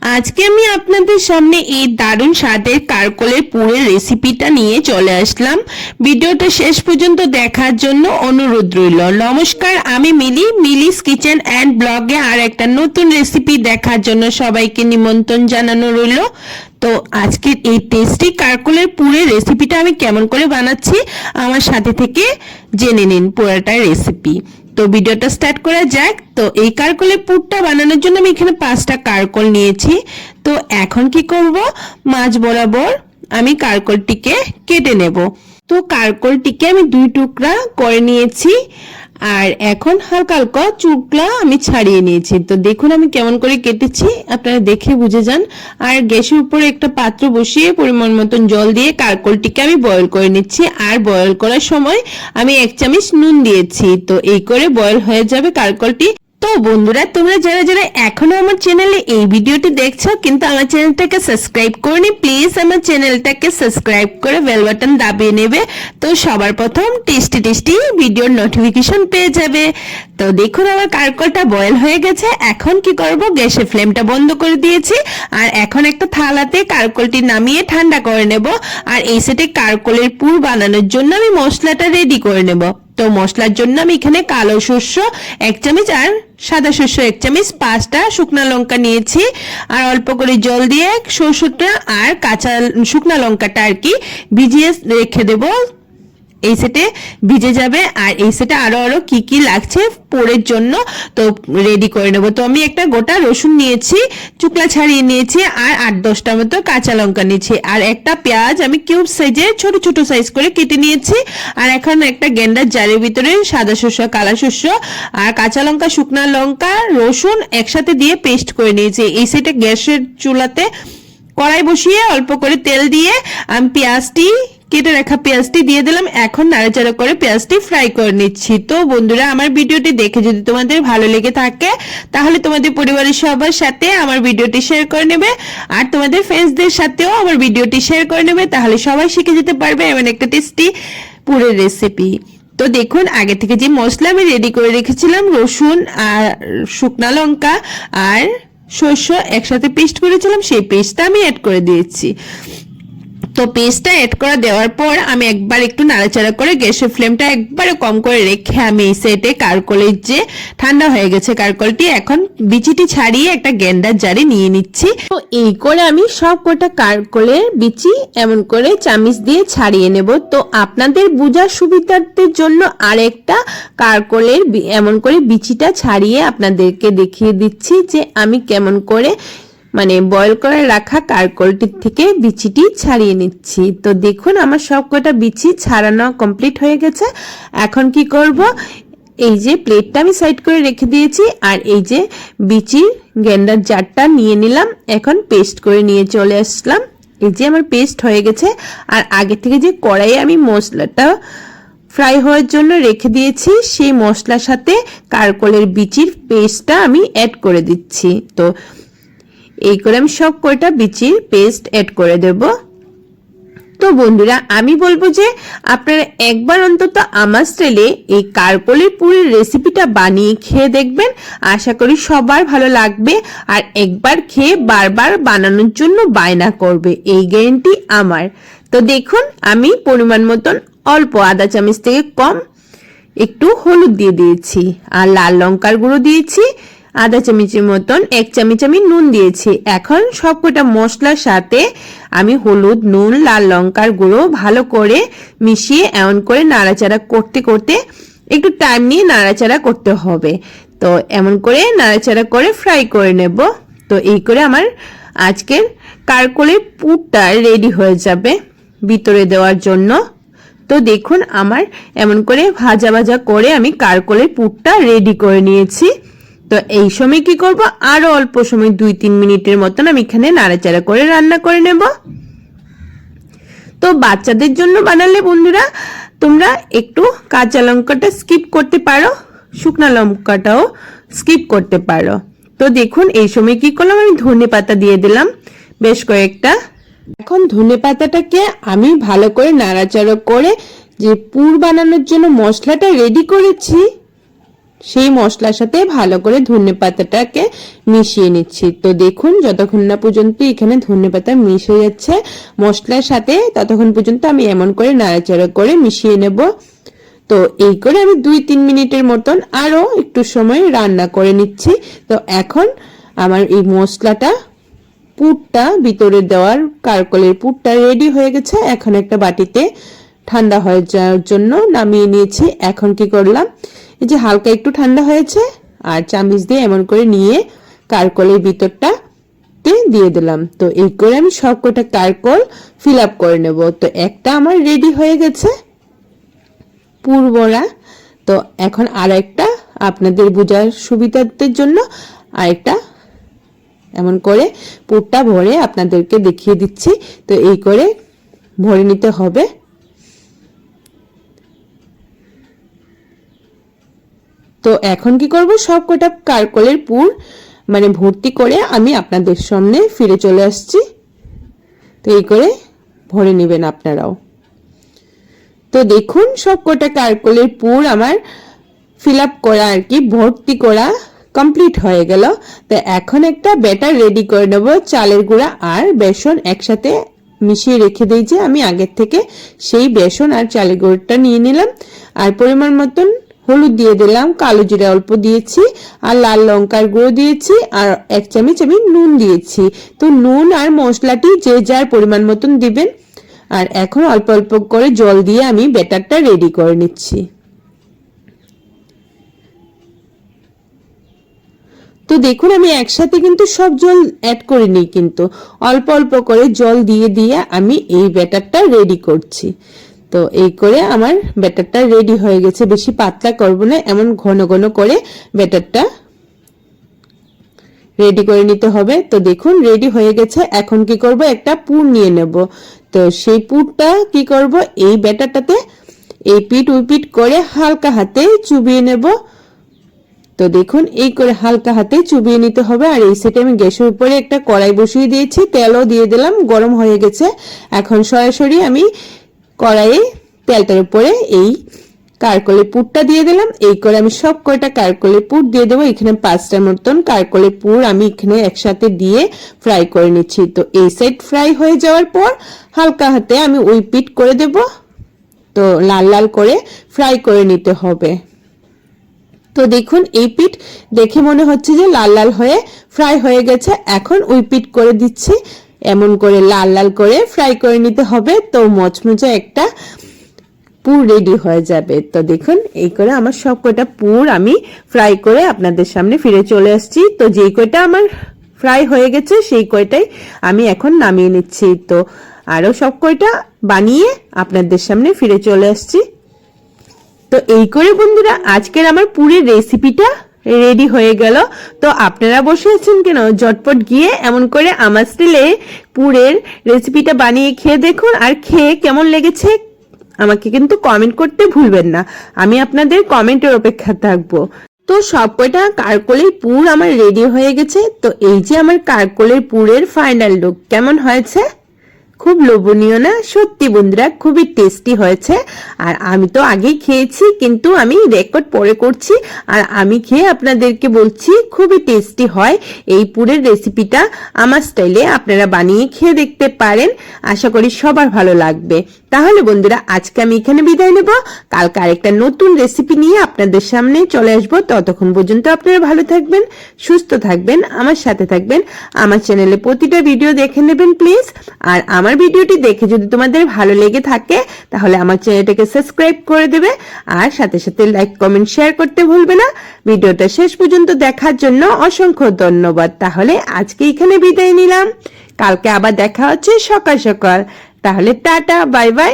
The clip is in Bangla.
আজকে আমি আপনাদের সামনে এই দারুণ স্বাদের কারকলের পুরের রেসিপিটা নিয়ে চলে আসলাম। ভিডিওটা শেষ পর্যন্ত দেখার জন্য অনুরোধ রইল। নমস্কার, আমি মিলিস কিচেন অ্যান্ড ব্লগে আর একটা নতুন রেসিপি দেখার জন্য সবাইকে নিমন্ত্রণ জানানো রইল। তো আজকের এই টেস্টি কারকলের পুরের রেসিপিটা আমি কেমন করে বানাচ্ছি আমার সাথে থেকে জেনে নিন পুরোটা রেসিপি। তো ভিডিওটা স্টার্ট করা যাক। তো এই কারকলের পুরটা বানানোর জন্য আমি এখানে 5টা কারকল নিয়েছি। তো এখন কি করব, মাছ বরাবর আমি কারকলটিকে কেটে নেব। তো কারকলটিকে আমি 2 টুকরা করে নিয়েছি আর এখন হালকা হালকা চুকলা আমি ছাড়িয়ে নিয়েছি। তো দেখুন আমি কেমন করে কেটেছি, আপনারা দেখে বুঝে যান। আর গ্যাসের উপরে একটা পাত্র বসিয়ে পরিমাণ মতন জল দিয়ে কারকলটিকে আমি বয়ল করে নিচ্ছি। আর বয়ল করার সময় আমি 1 চামচ নুন দিয়েছি। তো এই করে বয়ল হয়ে যাবে কারকলটি। তো বন্ধুরা, তোমরা যারা যারা এখনো আমার চ্যানেলে এই ভিডিওটি দেখছো কিন্তু আমার চ্যানেলটাকে সাবস্ক্রাইব করনি, প্লিজ আমার চ্যানেলটাকে সাবস্ক্রাইব করে বেল বাটন দাবিয়ে নেবে। তো সবার প্রথম টেস্টি টেস্টি ভিডিওর নোটিফিকেশন পেয়ে যাবে। তো দেখুন আমার কারকলটা বয়েল হয়ে গেছে। এখন কি করব, গ্যাসের ফ্লেমটা বন্ধ করে দিয়েছি আর এখন একটা থালাতে কারকলটি নামিয়ে ঠান্ডা করে নেব। আর এই সেটে কারকলের পুর বানানোর জন্য আমি মশলাটা রেডি করে নেব। তো মশলার জন্য আমি এখানে কালো সর্ষ 1 চামচ আর সাদা সর্ষ 1 চামচ, 5টা শুকনো লঙ্কা নিয়েছি আর অল্প করে জল দিয়ে সর্ষটা আর কাঁচা শুকনো লঙ্কাটা আর কি ভিজিয়ে রেখে দেব। এই সেটে ভিজে যাবে। আর এই সেটে আরো কি কি লাগছে পোড়ের জন্য তো রেডি করে নেব। তো আমি একটা গোটা রসুন নিয়েছি, চুকলা ছাড়িয়ে নিয়েছি আর 8-10টা মতো কাঁচা লঙ্কা নিয়েছি আর একটা পেঁয়াজ আমি কিউব সাইজে ছোট ছোট সাইজ করে কেটে নিয়েছি। আর এখন একটা গ্রাইন্ডার জারের ভিতরে সাদা শস্য, কালা শস্য আর কাঁচা লঙ্কা, শুকনা লঙ্কা, রসুন একসাথে দিয়ে পেস্ট করে নিয়েছি। এই সেটে গ্যাসের চুলাতে কড়াই বসিয়ে অল্প করে তেল দিয়ে আমি কেটে রাখা পেঁয়াজটি দিয়ে দিলাম। এখন নাড়াচাড়া করে পেঁয়াজটি ফ্রাই করে নিচ্ছি। তো বন্ধুরা, আমার ভিডিওটি দেখে যদি তোমাদের ভালো লেগে থাকে তাহলে তোমাদের পরিবারের সবার সাথে আমার ভিডিওটি শেয়ার করে নেবে আর তোমাদের ফ্রেন্ডসদের সাথেও আমার ভিডিওটি শেয়ার করে নেবে, তাহলে সবাই শিখে যেতে পারবে এমন একটা টেস্টি পুরের রেসিপি। তো দেখুন আগে থেকে যে মশলা আমি রেডি করে রেখেছিলাম, রসুন আর শুকনা লঙ্কা আর সর্ষে একসাথে পেস্ট করেছিলাম, সেই পেস্টটা আমি অ্যাড করে দিয়েছি। তো পেস্টটা অ্যাড করে দেওয়ার পর আমি একবার একটু নাড়াচাড়া করে গ্যাসের ফ্লেমটা একবারে কম করে রেখে আমি এই সেটে কারকলের যে ঠান্ডা হয়ে গেছে কারকলটি এখন বিচিটি ছাড়িয়ে একটা গ্রাইন্ডার জারে নিয়ে নিচ্ছি। তো এই করে আমি সব কটা কারকলের বিচি এমন করে চামিচ দিয়ে ছাড়িয়ে নেব। তো আপনাদের বোঝার সুবিধার্থের জন্য আরেকটা কারকলের এমন করে বিচিটা ছাড়িয়ে আপনাদেরকে দেখিয়ে দিচ্ছি যে আমি কেমন করে বয়ল করে রাখা কারকলটির থেকে বিচিটি ছাড়িয়ে নিচ্ছি। তো দেখুন আমার সব কটা বিচি ছাড়ানো কমপ্লিট হয়ে গেছে। এখন কি করব, এই যে প্লেটটা আমি সাইড করে রেখে দিয়েছি আর এই যে বিচির গ্রাইন্ডার জারটা নিয়ে নিলাম, এখন পেস্ট করে নিয়ে চলে আসলাম। এই যে আমার পেস্ট হয়ে গেছে। আর আগে থেকে যে কড়াইয়ে আমি মশলাটা ফ্রাই হওয়ার জন্য রেখে দিয়েছি সেই মশলার সাথে কারকলের বিচির পেস্টটা আমি অ্যাড করে দিচ্ছি। তো এই করে আমি সব কয়টা বিচির পেস্ট অ্যাড করে দেব। তো বন্ধুরা, আমি বলবো যে আপনারা একবার অন্তত আমার স্টাইলে এই কারকলের পুরের রেসিপিটা বানিয়ে খেয়ে দেখবেন, আশা করি সবার ভালো লাগবে আর একবার খেয়ে বারবার বানানোর জন্য বায়না করবে, এই গ্যারান্টি আমার। তো দেখুন আমি পরিমাণ মতন অল্প আধা চামচ থেকে কম একটু হলুদ দিয়ে দিয়েছি আর লাল লঙ্কার গুঁড়ো দিয়েছি আধা চামচের মতন, 1 চামচ আমি নুন দিয়েছি। এখন সবকটা মশলার সাথে আমি হলুদ, নুন, লাল লঙ্কার গুঁড়ো ভালো করে মিশিয়ে এমন করে নাড়াচাড়া করতে করতে একটু টাইম নিয়ে নাড়াচাড়া করতে হবে। তো এমন করে নাড়াচাড়া করে ফ্রাই করে নেব। তো এই করে আমার আজকের কারকলের পুরটা রেডি হয়ে যাবে ভিতরে দেওয়ার জন্য। তো দেখুন আমার এমন করে ভাজা ভাজা করে আমি কারকলের পুরটা রেডি করে নিয়েছি। তো এই সময় কি করব, আরো অল্প সময় 2-3 মিনিটের মতন আমি এখানে নাড়াচাড়া করে রান্না করে নেব। তো বাচ্চাদের জন্য বানালে বন্ধুরা তোমরা একটু কাঁচা লঙ্কাটা স্কিপ করতে পারো, শুকনা লঙ্কাটাও স্কিপ করতে পারো। তো দেখুন এই সময় কি করলাম, আমি ধনেপাতা দিয়ে দিলাম বেশ কয়েকটা। এখন ধনেপাতাটাকে আমি ভালো করে নাড়াচাড়া করে যে পুর বানানোর জন্য মশলাটা রেডি করেছি সেই মশলার সাথে ভালো করে ধনেপাতাটাকে মিশিয়ে নিচ্ছি। তো দেখুন যতক্ষণ না পর্যন্ত এখানে ধনেপাতা মিশে যাচ্ছে মশলার সাথে, ততক্ষণ পর্যন্ত আমি এমন করে নাড়াচাড়া করে মিশিয়ে নেব। তো এই করে আমি 2-3 মিনিটের মতন আরো একটু সময় রান্না করে নিচ্ছি। তো এখন আমার এই মশলাটা পুরটা ভিতরে দেওয়ার কারকলের পুরটা রেডি হয়ে গেছে। এখন একটা বাটিতে ঠান্ডা হয়ে যাওয়ার জন্য নামিয়ে নিয়েছি। এখন কি করলাম, এই যে হালকা একটু ঠান্ডা হয়েছে আর চামচ দিয়ে এমন করে নিয়ে কারকলের ভিতরটাতে দিয়ে দিলাম। তো এই করে আমি সবকটা কারকল ফিল আপ করে নেব। তো একটা আমার রেডি হয়ে গেছে পুর বড়া। তো এখন আর একটা আপনাদের বোঝার সুবিধার জন্য আরেকটা এমন করে পুরটা ভরে আপনাদেরকে দেখিয়ে দিচ্ছি। তো এই করে ভরে নিতে হবে। তো এখন কি করব, সবকটা কারকলের পুর মানে ভর্তি করে আমি আপনাদের সামনে ফিরে চলে আসছি। তো এই করে ভরে নেবেন আপনারাও। তো দেখুন সবকটা কারকলের পুর আমার ফিল আপ করা আর কি ভর্তি করা কমপ্লিট হয়ে গেল। তো এখন একটা ব্যাটার রেডি করে নেব। চালের গুঁড়া আর বেসন একসাথে মিশিয়ে রেখে দিয়েছি আমি আগের থেকে, সেই বেসন আর চালের গুঁড়োটা নিয়ে নিলাম। আর পরিমাণ মতন হলুদ দিয়ে দিলাম, কালো জিরা অল্প দিয়েছি, আর লাল লঙ্কার গুঁড়ো দিয়েছি, আর 1 চামচ আমি নুন দিয়েছি। তো নুন আর মশলাটি যে যার পরিমাণ মতন দিবেন। আর এখন অল্প অল্প করে জল দিয়ে আমি ব্যাটারটা রেডি করে নিচ্ছি। তো দেখুন আমি একসাথে কিন্তু সব জল অ্যাড করিনি, কিন্তু অল্প অল্প করে জল দিয়ে দিয়ে আমি এই ব্যাটারটা রেডি করছি। তো এই করে আমার ব্যাটারটা রেডি হয়ে গেছে। বেশি পাতলা করব না, এমন ঘন ঘন করে ব্যাটারটা রেডি করে নিতে হবে। তো দেখুন রেডি হয়ে গেছে। এখন কি করব, একটা পুর নিয়ে নেব। তো সেই পুরটা কি করব, এই ব্যাটারটাতে এই পিঠ ওই পিঠ করে হালকা হাতে চুবিয়ে নেব। তো দেখুন এই করে হালকা হাতে চুবিয়ে নিতে হবে। আর এই সাইডে আমি গ্যাসের উপরে একটা কড়াই বসিয়ে দিয়েছি, তেলও দিয়ে দিলাম, গরম হয়ে গেছে। এখন সরাসরি আমি কড়াইয়ে তেলটার উপরে এই কারকলের পুরটা দিয়ে দিলাম। এই করে আমি সব কয়টা কারকলের পুর দিয়ে দেবো। এখানে 5টার মতন কারকলের পুর আমি এখানে একসাথে দিয়ে ফ্রাই করে নিচ্ছি। তো এই সাইড ফ্রাই হয়ে যাওয়ার পর হালকা হাতে আমি ওই পিঠ করে দেব। তো লাল লাল করে ফ্রাই করে নিতে হবে। তো দেখুন এই পিঠ দেখে মনে হচ্ছে যে লাল লাল হয়ে ফ্রাই হয়ে গেছে। এখন ওই পিঠ করে দিচ্ছি, এমন করে লাল লাল করে ফ্রাই করে নিতে হবে। তো মচমচে একটা পুর রেডি হয়ে যাবে। তো দেখুন এই করে আমার সব কয়টা পুর আমি ফ্রাই করে আপনাদের সামনে ফিরে চলে আসছি। তো যেই কয়টা আমার ফ্রাই হয়ে গেছে সেই কয়টাই আমি এখন নামিয়ে নিচ্ছি। তো আরো সব কয়টা বানিয়ে আপনাদের সামনে ফিরে চলে আসছি। তো এই করে বন্ধুরা আজকের আমার পুরের রেসিপিটা রেডি হয়ে গেল। তো আপনারা বসে আছেন কেন, ঝটপট গিয়ে এমন করে আমার স্টাইলে পুরের রেসিপিটা বানিয়ে খেয়ে দেখুন। আর খেয়ে কেমন লেগেছে আমাকে কিন্তু কমেন্ট করতে ভুলবেন না, আমি আপনাদের কমেন্টের অপেক্ষা থাকবো। তো সব কয়টা কারকলের পুর আমার রেডি হয়ে গেছে। তো এই যে আমার কারকলের পুরের ফাইনাল লুক কেমন হয়েছে, খুব লোভনীয় না? সত্যি বন্ধুরা খুবই টেস্টি হয়েছে। আর আমি তো আগেই খেয়েছি, কিন্তু আমি রেকর্ড পরে করছি। আর আমি খেয়ে আপনাদেরকে বলছি খুবই টেস্টি হয়। এই পুরের রেসিপিটা আমার স্টাইলে আপনারা বানিয়ে খেয়ে দেখতে পারেন, আশা করি সবার ভালো লাগবে। তাহলে বন্ধুরা আজকে আমি এখানে বিদায় নেব, কালকে আরেকটা নতুন রেসিপি নিয়ে আপনাদের সামনে চলে আসবো। ততক্ষণ পর্যন্ত আপনারা ভালো থাকবেন, সুস্থ থাকবেন, আমার সাথে থাকবেন। আমার চ্যানেলে প্রতিটা ভিডিও দেখে নেবেন প্লিজ। আর আমার ভিডিওটি দেখে যদি তোমাদের ভালো লেগে থাকে তাহলে আমার চ্যানেলটাকে সাবস্ক্রাইব করে দেবে, আর সাথে সাথে লাইক কমেন্ট শেয়ার করতে ভুলবে না। ভিডিওটা শেষ পর্যন্ত দেখার জন্য অসংখ্য ধন্যবাদ। তাহলে আজকে এখানে বিদায় নিলাম, কালকে আবার দেখা হচ্ছে সকাল সকাল। তাহলে টাটা, বাই বাই।